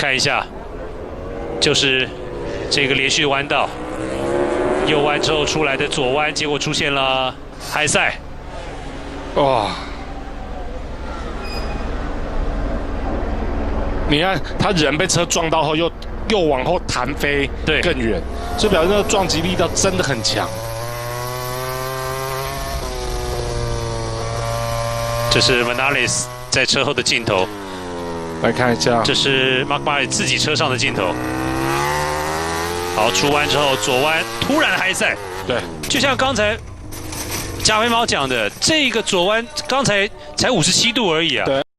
看一下，就是这个连续弯道，右弯之后出来的左弯，结果出现了海塞。哇！你看他人被车撞到后又往后弹飞，对，更远，所以表示那个撞击力道真的很强。这是 Vinales 在车后的镜头，来看一下，这是 Mark Marquez 自己车上的镜头。好，出弯之后左弯突然海塞，对，就像刚才加菲猫讲的，这个左弯刚才才57度而已啊。对。